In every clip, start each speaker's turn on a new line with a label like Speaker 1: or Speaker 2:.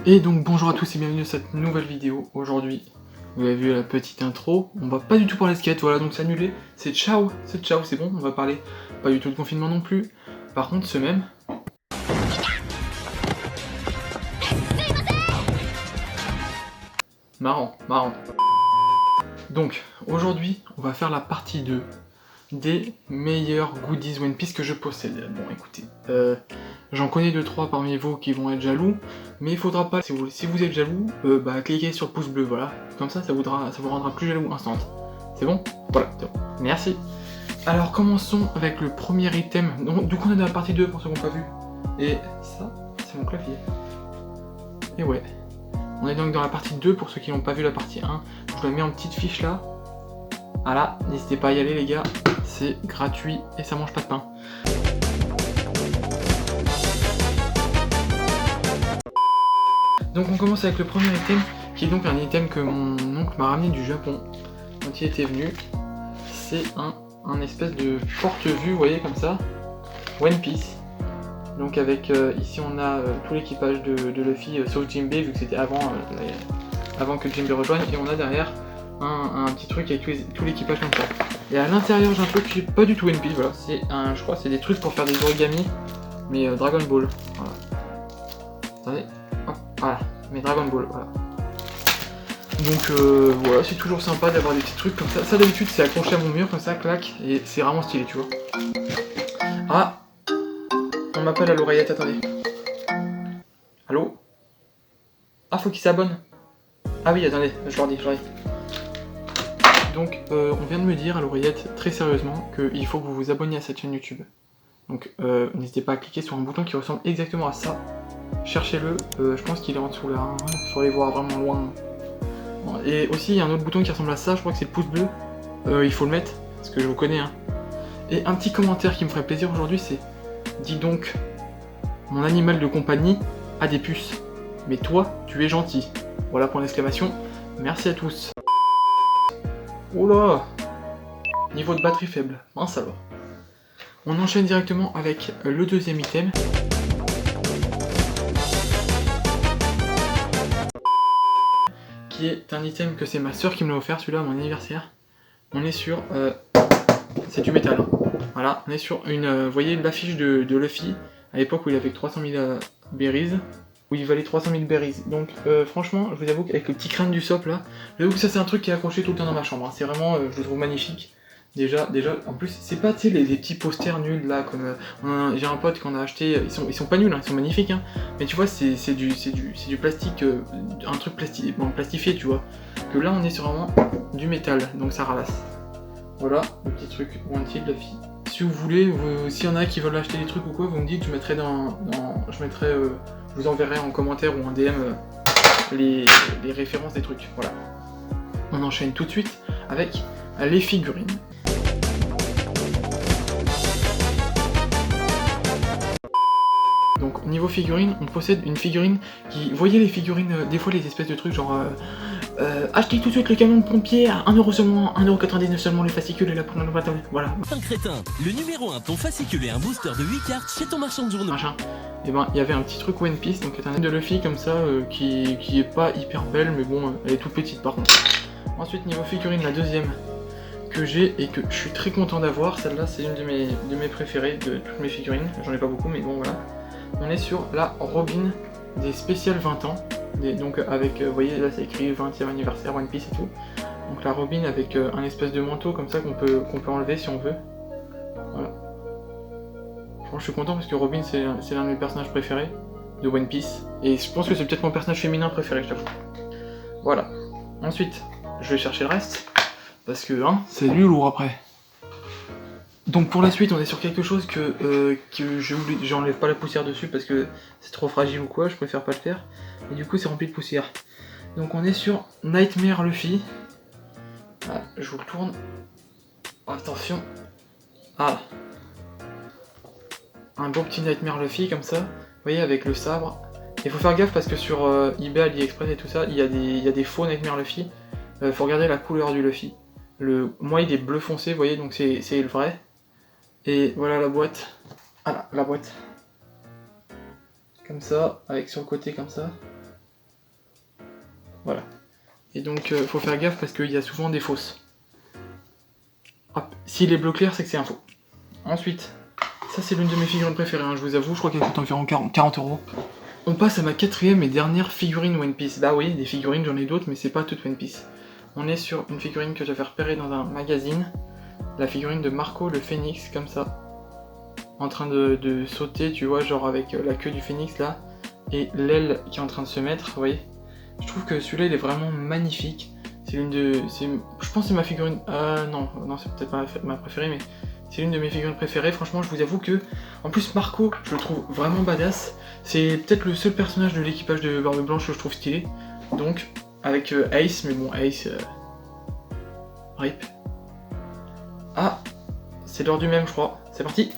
Speaker 1: Et donc bonjour à tous et bienvenue dans cette nouvelle vidéo. Aujourd'hui, vous avez vu la petite intro, on va pas du tout parler de skate, voilà, donc c'est annulé, c'est ciao, c'est bon, on va parler pas du tout de confinement non plus. Par contre, ce même... Marrant. Donc, aujourd'hui, on va faire la partie 2 des meilleurs goodies One Piece que je possède. Bon, écoutez, j'en connais 2-3 parmi vous qui vont être jaloux, mais il faudra pas, si vous êtes jaloux, cliquez sur le pouce bleu, voilà. Comme ça vous rendra plus jaloux instant. C'est bon? Voilà, c'est bon. Merci. Alors, commençons avec le premier item. Donc, du coup, on est dans la partie 2 pour ceux qui n'ont pas vu. Et ça, c'est mon clavier. Et ouais. On est donc dans la partie 2 pour ceux qui n'ont pas vu la partie 1. Je vous la mets en petite fiche là. Voilà, n'hésitez pas à y aller les gars, c'est gratuit et ça mange pas de pain. Donc on commence avec le premier item, qui est donc un item que mon oncle m'a ramené du Japon quand il était venu. C'est un espèce de porte-vue, vous voyez comme ça, One Piece. Donc avec, ici on a tout l'équipage de Luffy, sauf Jinbei, vu que c'était avant que Jinbei rejoigne, et on a derrière un petit truc avec tout l'équipage comme ça. Et à l'intérieur j'ai un truc qui est pas du tout One Piece, voilà, c'est je crois c'est des trucs pour faire des origami, mais Dragon Ball, voilà. Attendez, hop, voilà, mais Dragon Ball, voilà. Donc voilà, c'est toujours sympa d'avoir des petits trucs comme ça. Ça d'habitude c'est accroché à mon mur comme ça, clac, et c'est vraiment stylé, tu vois. Ah, on m'appelle à l'oreillette, attendez. Allô? Ah, faut qu'ils s'abonnent. Ah oui, attendez, je leur dis. Donc, on vient de me dire à l'oreillette, très sérieusement, qu'il faut que vous vous abonniez à cette chaîne YouTube. Donc, n'hésitez pas à cliquer sur un bouton qui ressemble exactement à ça. Cherchez-le, je pense qu'il est en dessous là, hein. Il faut aller voir vraiment loin. Bon, et aussi, il y a un autre bouton qui ressemble à ça, je crois que c'est le pouce bleu. Il faut le mettre, parce que je vous connais. Hein. Et un petit commentaire qui me ferait plaisir aujourd'hui, c'est... Dis donc, mon animal de compagnie a des puces. Mais toi, tu es gentil. Voilà pour l'exclamation. Merci à tous. Oula! Niveau de batterie faible, mince alors. On enchaîne directement avec le deuxième item. Qui est un item que c'est ma soeur qui me l'a offert, celui-là, à mon anniversaire. On est sur... c'est du métal. Hein. Voilà, on est sur une... vous voyez l'affiche de Luffy, à l'époque où il avait 300 000 berries. Où il valait 300 000 berries. Donc franchement, je vous avoue qu'avec le petit crâne du sop là, j'avoue que ça c'est un truc qui est accroché tout le temps dans ma chambre. Hein. C'est vraiment, je le trouve magnifique. Déjà, en plus, c'est pas, tu sais, les petits posters nuls là, comme j'ai un pote qu'on a acheté, ils sont pas nuls, hein, ils sont magnifiques, hein. Mais tu vois, c'est du plastique, un truc plastifié, tu vois. Que là, on est sur vraiment du métal, donc ça ralasse. Voilà, le petit truc Wanted Luffy. Si vous voulez, s'il y en a qui veulent acheter des trucs ou quoi, vous me dites, je mettrai je vous enverrai en commentaire ou en DM les références des trucs, voilà. On enchaîne tout de suite avec les figurines. Donc niveau figurines, on possède une figurine qui... Vous voyez les figurines, des fois les espèces de trucs genre... achetez tout de suite le camion de pompier à 1€ seulement, 1,99€ seulement les fascicules et la poudre, voilà.
Speaker 2: Un crétin, le numéro 1, ton fascicule et un booster de 8 cartes chez ton marchand de journaux.
Speaker 1: Machin. Et ben il y avait un petit truc One Piece, donc c'est un de Luffy comme ça, qui est pas hyper belle, mais bon, elle est toute petite par contre. Ensuite niveau figurine, la deuxième que j'ai et que je suis très content d'avoir, celle-là c'est une de mes préférées de toutes mes figurines, j'en ai pas beaucoup mais bon voilà. On est sur la Robin des spéciales 20 ans, donc avec, vous voyez là c'est écrit 20e anniversaire One Piece et tout. Donc la Robin avec un espèce de manteau comme ça qu'on peut enlever si on veut. Voilà. Franchement je suis content parce que Robin c'est l'un de mes personnages préférés de One Piece. Et je pense que c'est peut-être mon personnage féminin préféré, je t'avoue. Voilà. Ensuite, je vais chercher le reste. Parce que hein, c'est du lourd après. Donc pour la suite, on est sur quelque chose que j'enlève pas la poussière dessus parce que c'est trop fragile ou quoi, je préfère pas le faire. Et du coup c'est rempli de poussière. Donc on est sur Nightmare Luffy. Ah, je vous le tourne. Attention. Ah. Un beau petit Nightmare Luffy comme ça. Vous voyez avec le sabre. Il faut faire gaffe parce que sur eBay, AliExpress et tout ça, il y a des faux Nightmare Luffy. Faut regarder la couleur du Luffy. Moi il est bleu foncé, vous voyez, donc c'est le vrai. Et voilà la boîte. Voilà, la boîte. Comme ça, avec sur le côté comme ça. Voilà. Et donc faut faire gaffe parce qu'il y a souvent des fausses. Hop. S'il est bleu clair, c'est que c'est un faux. Ensuite, ça c'est l'une de mes figurines préférées, hein, je vous avoue, je crois qu'elle coûte environ 40 €. On passe à ma quatrième et dernière figurine One Piece. Bah oui, des figurines j'en ai d'autres, mais c'est pas toutes One Piece. On est sur une figurine que j'avais repérée dans un magazine. La figurine de Marco le Phénix, comme ça. En train de sauter, tu vois, genre avec la queue du phénix là. Et l'aile qui est en train de se mettre, vous voyez. Je trouve que celui-là il est vraiment magnifique. C'est l'une de... je pense que c'est ma figurine... non c'est peut-être pas ma préférée, mais c'est l'une de mes figurines préférées. Franchement, je vous avoue que... En plus, Marco, je le trouve vraiment badass. C'est peut-être le seul personnage de l'équipage de Barbe Blanche que je trouve stylé. Donc, avec Ace, mais bon, Ace... RIP. Ah, c'est l'heure du même, je crois. C'est parti.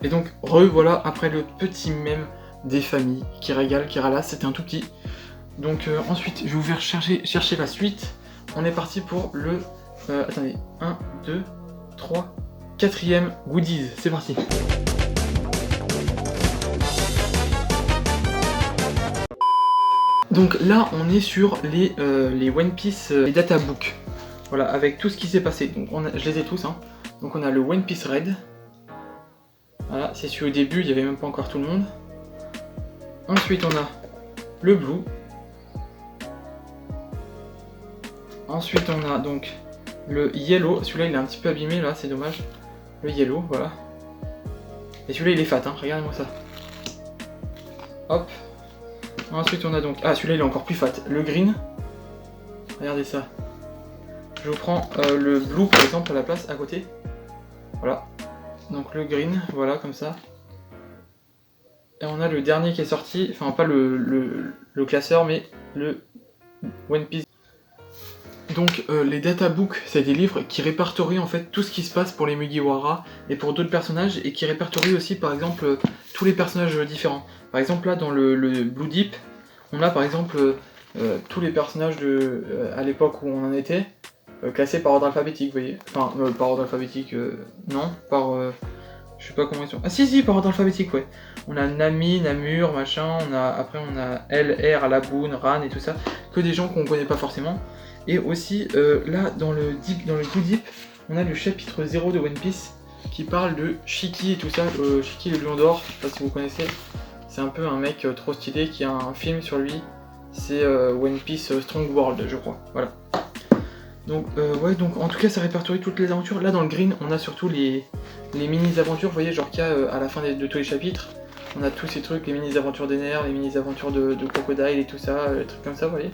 Speaker 1: Et donc, revoilà après le petit mème des familles qui régale, qui ralasse, c'était un tout petit. Donc ensuite, je vais vous faire chercher la suite. On est parti pour le... attendez, 1, 2, 3, 4e goodies, c'est parti. Donc là, on est sur les One Piece, les databooks. Voilà, avec tout ce qui s'est passé. Donc je les ai tous, hein. Donc on a le One Piece Red. Voilà, c'est celui au début, il n'y avait même pas encore tout le monde. Ensuite, on a le Blue. Ensuite, on a donc le Yellow. Celui-là, il est un petit peu abîmé, là, c'est dommage. Le Yellow, voilà. Et celui-là, il est fat, hein, regardez-moi ça. Hop. Ensuite, on a donc... Ah, celui-là, il est encore plus fat. Le Green. Regardez ça. Je vous prends le Blue, par exemple, à la place, à côté. Voilà. Donc le green, voilà, comme ça. Et on a le dernier qui est sorti, enfin pas le classeur, mais le One Piece. Donc les databooks, c'est des livres qui répertorient en fait tout ce qui se passe pour les Mugiwara et pour d'autres personnages, et qui répertorient aussi par exemple tous les personnages différents. Par exemple là dans le Blue Deep, on a par exemple tous les personnages à l'époque où on en était, classés par ordre alphabétique, vous voyez. Enfin, par ordre alphabétique, non, par... je sais pas comment ils sont... Ah si, par ordre alphabétique, ouais. On a Nami, Namur, machin, après on a L, R, Laboon, Ran et tout ça, que des gens qu'on connaît pas forcément. Et aussi, là, dans le Blue Deep, on a le chapitre 0 de One Piece, qui parle de Shiki et tout ça, Shiki le Lion d'Or, je sais pas si vous connaissez. C'est un peu un mec trop stylé qui a un film sur lui, c'est One Piece Strong World, je crois, voilà. Donc ouais, donc en tout cas ça répertorie toutes les aventures. Là dans le green on a surtout les mini-aventures, vous voyez, genre qu'il y a à la fin de tous les chapitres. On a tous ces trucs, les mini-aventures des nerfs, les mini-aventures de Crocodile et tout ça, les trucs comme ça, vous voyez.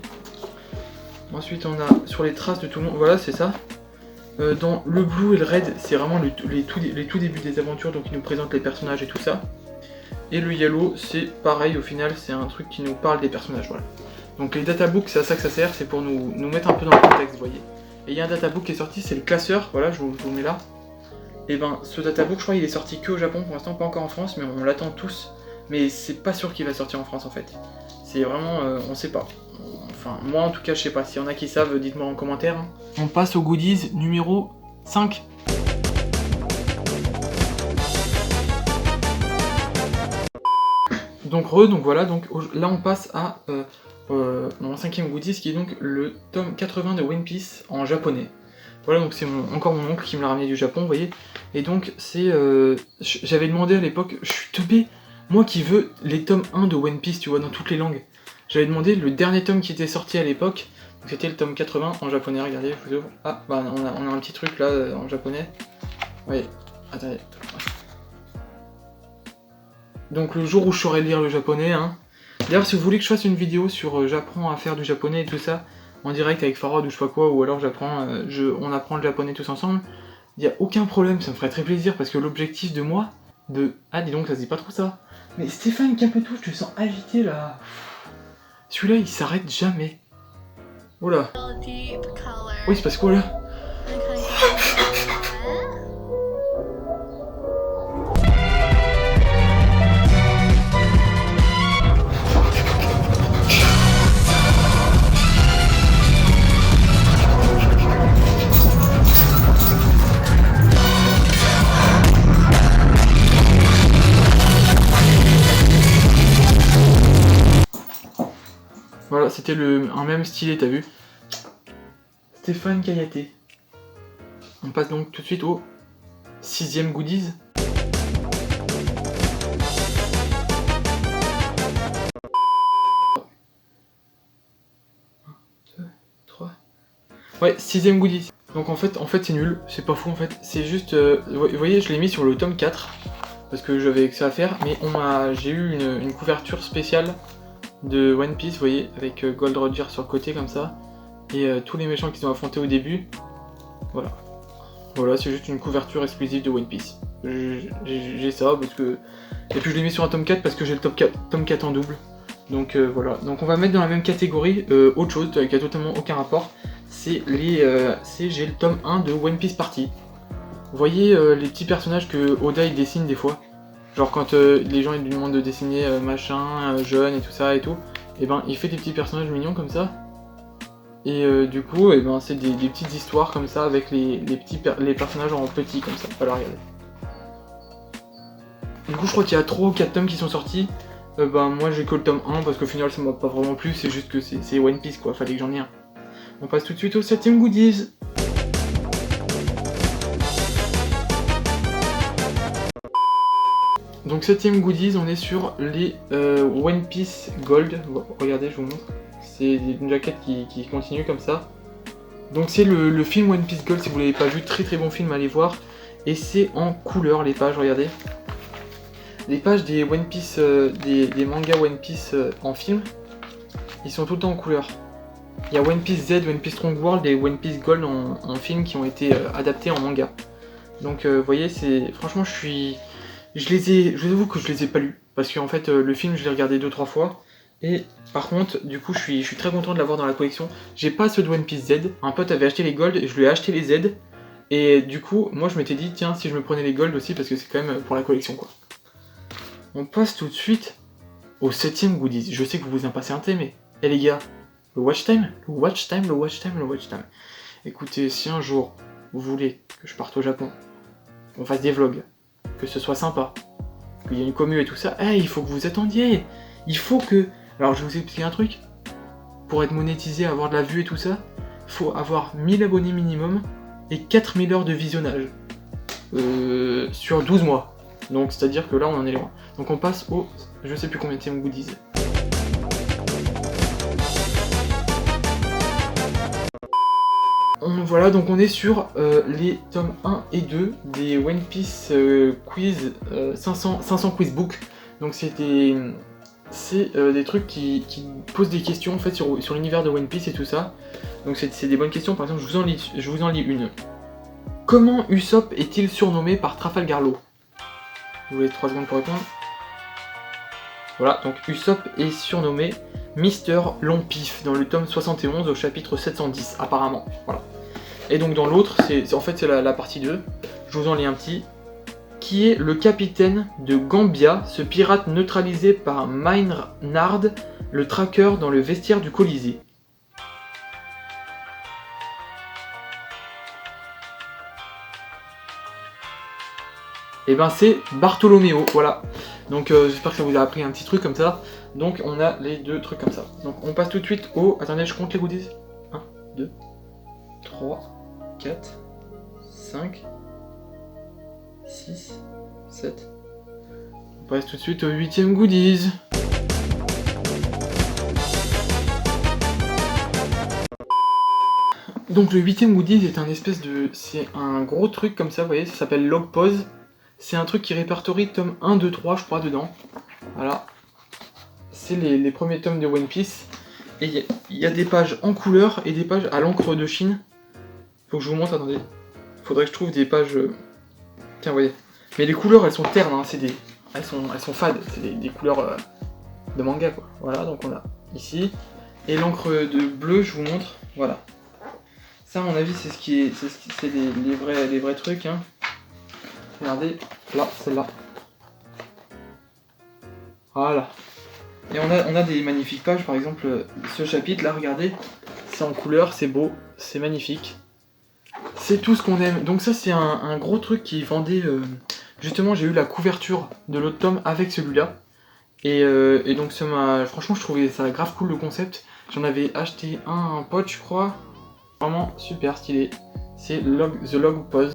Speaker 1: Ensuite on a sur les traces de tout le monde, voilà c'est ça. Dans le blue et le red, c'est vraiment les tout débuts des aventures, donc ils nous présentent les personnages et tout ça. Et le yellow, c'est pareil, au final c'est un truc qui nous parle des personnages, voilà. Donc les databooks, c'est à ça que ça sert, c'est pour nous mettre un peu dans le contexte, vous voyez. Et il y a un databook qui est sorti, c'est le classeur, voilà, je vous le mets là. Et ben ce databook, je crois il est sorti que au Japon, pour l'instant pas encore en France, mais on l'attend tous. Mais c'est pas sûr qu'il va sortir en France en fait. C'est vraiment, on sait pas. Enfin, moi en tout cas je sais pas, s'il y en a qui savent, dites-moi en commentaire. On passe aux goodies numéro 5. Donc voilà, donc là on passe à mon 5e goodies qui est donc le tome 80 de One Piece en japonais. Voilà, donc c'est encore mon oncle qui me l'a ramené du Japon, vous voyez. Et donc c'est... j'avais demandé à l'époque, je suis teubé, moi qui veux les tomes 1 de One Piece, tu vois, dans toutes les langues. J'avais demandé le dernier tome qui était sorti à l'époque, c'était le tome 80 en japonais, regardez, je vous ouvre. Ah, bah on a un petit truc là en japonais. Oui, attendez. Donc le jour où je saurai lire le japonais, hein. D'ailleurs si vous voulez que je fasse une vidéo sur j'apprends à faire du japonais et tout ça, en direct avec Farod ou je sais pas quoi, ou alors on apprend le japonais tous ensemble, il n'y a aucun problème, ça me ferait très plaisir parce que l'objectif de moi, Ah dis donc ça se dit pas trop ça. Mais Stéphane Capetou, je te sens agité là. Celui-là il s'arrête jamais. Oh là. Oui c'est parce que là. c'était un même stylet, t'as vu? Stéphane Kayaté. On passe donc tout de suite au 6ème goodies. Ouais, 6ème goodies. Donc en fait c'est nul, c'est pas fou en fait. C'est juste, vous voyez, je l'ai mis sur le tome 4 parce que j'avais que ça à faire, mais j'ai eu une couverture spéciale de One Piece, vous voyez, avec Gold Roger sur le côté comme ça, et tous les méchants qui sont affrontés au début. Voilà. Voilà, c'est juste une couverture exclusive de One Piece. J'ai ça parce que... Et puis je l'ai mis sur un tome 4 parce que j'ai le tome 4 en double. Donc voilà. Donc on va mettre dans la même catégorie autre chose qui a totalement aucun rapport. C'est j'ai le tome 1 de One Piece Party. Vous voyez les petits personnages que Oda il dessine des fois. Genre quand les gens ils lui demandent de dessiner machin, jeune et tout ça et tout. Et ben il fait des petits personnages mignons comme ça. Et du coup, et ben, c'est des petites histoires comme ça avec les personnages en petits comme ça. Alors regardez. Du coup, je crois qu'il y a 3 ou 4 tomes qui sont sortis. Ben, moi j'ai que le tome 1 parce qu'au final ça m'a pas vraiment plu, c'est juste que c'est One Piece quoi, fallait que j'en ai un. On passe tout de suite au 7ème goodies. Donc 7ème goodies, on est sur les One Piece Gold. Regardez, je vous montre. C'est une jaquette qui continue comme ça. Donc c'est le film One Piece Gold, si vous l'avez pas vu, très bon film, allez voir. Et c'est en couleur les pages, regardez. Les pages des One Piece, des mangas One Piece en film, ils sont tout le temps en couleur. Il y a One Piece Z, One Piece Strong World et One Piece Gold en film qui ont été adaptés en manga. Donc vous voyez, franchement je vous avoue que je les ai pas lus. Parce qu'en fait le film je l'ai regardé 2-3 fois. Et par contre, du coup, je suis très content de l'avoir dans la collection. J'ai pas ceux de One Piece Z. Un pote avait acheté les Gold et je lui ai acheté les Z. Et du coup, moi je m'étais dit, tiens, si je me prenais les Gold aussi, parce que c'est quand même pour la collection, quoi. On passe tout de suite au 7ème goodies. Je sais que vous vous impatientez, mais... Eh les gars, le watch time. Écoutez, si un jour, vous voulez que je parte au Japon, qu'on fasse des vlogs, que ce soit sympa, qu'il y ait une commu et tout ça, il faut que vous attendiez. Il faut que... Alors je vais vous expliquer un truc. Pour être monétisé, avoir de la vue et tout ça, faut avoir 1000 abonnés minimum et 4000 heures de visionnage. Sur 12 mois. Donc c'est à dire que là on en est loin. Donc on passe au... je sais plus combien de goodies. Voilà, donc on est sur les tomes 1 et 2 des One Piece Quiz 500 Quiz Book. Donc c'est des trucs qui posent des questions en fait sur l'univers de One Piece et tout ça. Donc c'est des bonnes questions. Par exemple, je vous en lis une. Comment Usopp est-il surnommé par Trafalgar Law? Vous avez 3 secondes pour répondre. Voilà, donc Usopp est surnommé Mister Long-Pif dans le tome 71 au chapitre 710 apparemment. Voilà. Et donc dans l'autre, c'est la partie 2. Je vous en lis un petit. Qui est le capitaine de Gambia, ce pirate neutralisé par Maynard, le traqueur dans le vestiaire du Colisée. Et ben c'est Bartholoméo, voilà. Donc j'espère que ça vous a appris un petit truc comme ça. Donc on a les 2 trucs comme ça. Donc on passe tout de suite au... Attendez, je compte les goodies. 1, 2, 3, 4, 5... 6, 7. On passe tout de suite au 8ème goodies. Donc le 8ème goodies est un espèce de... C'est un gros truc comme ça, vous voyez, ça s'appelle Log Pause. C'est un truc qui répertorie tome 1, 2, 3, je crois, dedans. Voilà. C'est les premiers tomes de One Piece. Et il y a des pages en couleur et des pages à l'encre de Chine. Faut que je vous montre, attendez. Faudrait que je trouve des pages... Tiens, vous voyez. Mais les couleurs, elles sont ternes, hein, elles sont fades, c'est des couleurs de manga, quoi. Voilà, donc on a ici. Et l'encre de bleu, je vous montre, voilà. Ça, à mon avis, c'est les vrais trucs, hein. Regardez, là, celle-là. Voilà. Et on a des magnifiques pages, par exemple, ce chapitre, là, regardez. C'est en couleur, c'est beau, c'est magnifique. C'est tout ce qu'on aime. Donc ça c'est un gros truc qui vendait... Justement j'ai eu la couverture de l'autre tome avec celui-là. Et donc franchement je trouvais ça grave cool le concept. J'en avais acheté un pote, je crois. Vraiment super stylé. C'est The Log Pose.